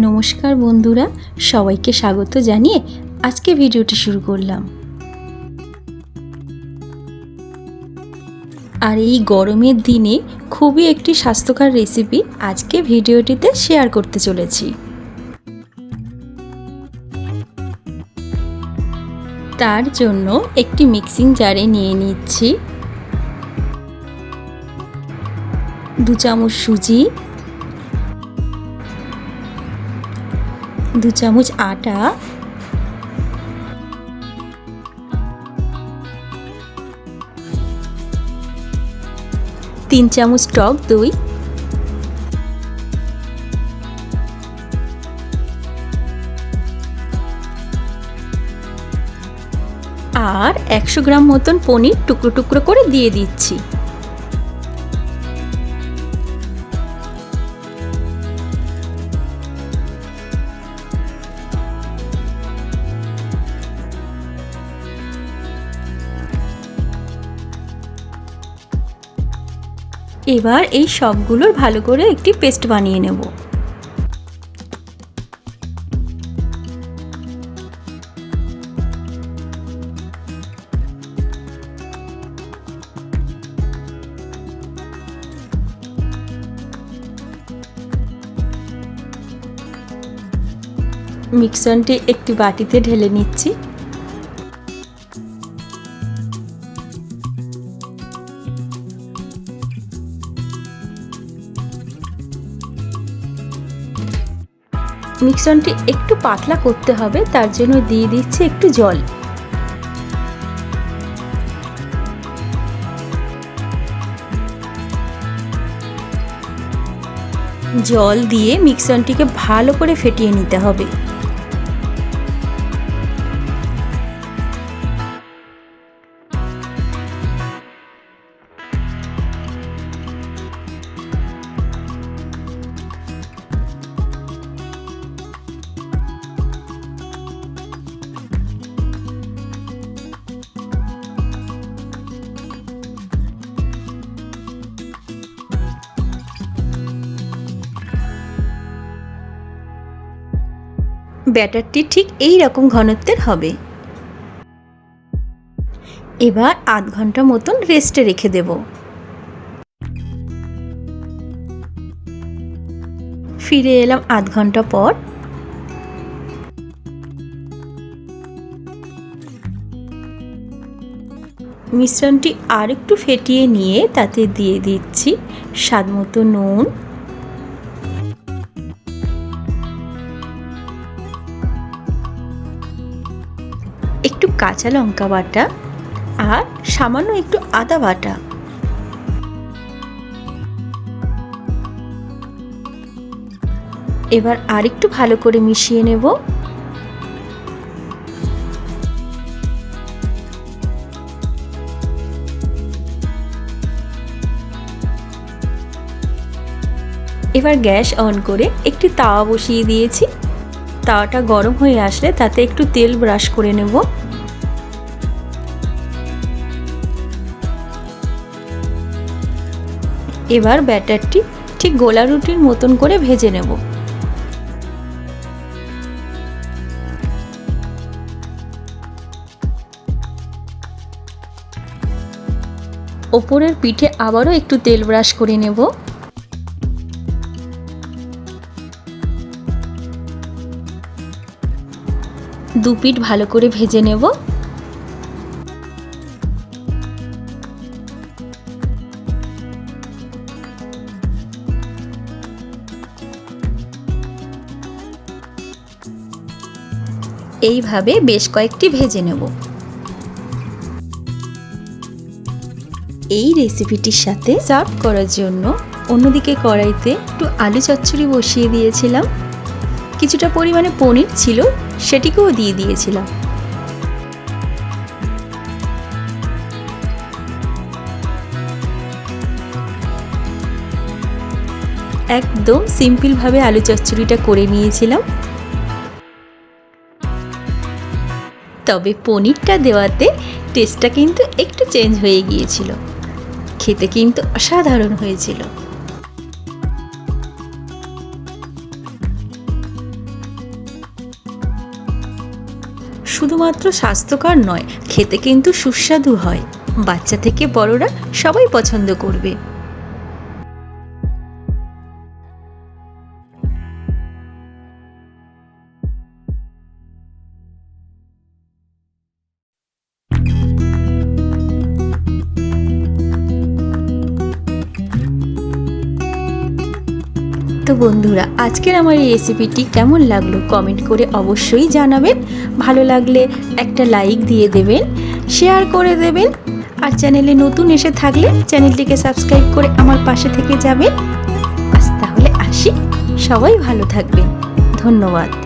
নমস্কার বন্ধুরা, সবাইকে স্বাগত জানিয়ে আজকে ভিডিওটি শুরু করলাম। আর এই গরমের দিনে খুবই একটি স্বাস্থ্যকর রেসিপি আজকে ভিডিওটিতে শেয়ার করতে চলেছি। তার জন্য একটি মিক্সিং জারে নিয়ে নিচ্ছি 2 চামচ সুজি, 2 চামচ আটা, 3 চামচ টক দই, আর 100 গ্রাম মতন পনির টুকরো টুকরো করে দিয়ে দিচ্ছি। এবার এই সবগুলোর ভালো করে একটি পেস্ট বানিয়ে নেব। মিশ্রণটি একটি বাটিতে ঢেলে নিচ্ছি। মিশ্রণটি একটু পাতলা করতে হবে, তার জন্য দিয়ে দিচ্ছি একটু জল। জল দিয়ে মিশ্রণটিকে ভালো করে ফেটিয়ে নিতে হবে। ব্যাটারটি ঠিক এই রকম ঘনত্বের হবে। এবার আধ ঘন্টা মতন রেস্টে রেখে দেব। ফিরে এলাম আধ ঘন্টা পর। মিশ্রণটি আর একটু ফেটিয়ে নিয়ে তাতে দিয়ে দিচ্ছি স্বাদ মতো নুন, একটু কাঁচা লঙ্কা বাটা আর সামান্য একটু আদা বাটা। এবার আরেকটু ভালো করে মিশিয়ে নেব। এবার গ্যাস অন করে একটি তাওয়া বসিয়ে দিয়েছি। তাওয়াটা গরম হয়ে আসলে তাতে একটু তেল ব্রাশ করে নেব। এবার ব্যাটারটি ঠিক গোলা রুটির মতন করে ভেজে নেব। ওপরের পিঠে আবারও একটু তেল ব্রাশ করে নেব। দু পিঠ ভালো করে ভেজে নেব। এইভাবে বেশ কয়েকটি ভেজে নেব। এই রেসিপিটির সাথে সার্ভ করার জন্য অন্যদিকে কড়াইতে একটু আলু চচ্চড়ি বসিয়ে দিয়েছিলাম। কিছুটা পরিমাণে পনির ছিল, সেটিকেও দিয়ে দিয়েছিলাম। একদম সিম্পলভাবে আলু চচ্চড়িটা করে নিয়েছিলাম। তবে পনিরটা দেওয়াতে টেস্টটা কিন্তু একটু চেঞ্জ হয়ে গিয়েছিল। খেতে কিন্তু অসাধারণ হয়েছিল। শুধুমাত্র স্বাস্থ্যকর নয়, খেতে কিন্তু সুস্বাদু হয়। বাচ্চা থেকে বড়রা সবাই পছন্দ করবে। তো বন্ধুরা, আজকের আমার এই রেসিপিটি কেমন লাগলো কমেন্ট করে অবশ্যই জানাবেন। ভালো লাগলে একটা লাইক দিয়ে দেবেন, শেয়ার করে দেবেন, আর চ্যানেলে নতুন এসে থাকলে চ্যানেলটিকে সাবস্ক্রাইব করে আমার পাশে থেকে যাবেন। আজ তাহলে আসি, সবাই ভালো থাকবেন। ধন্যবাদ।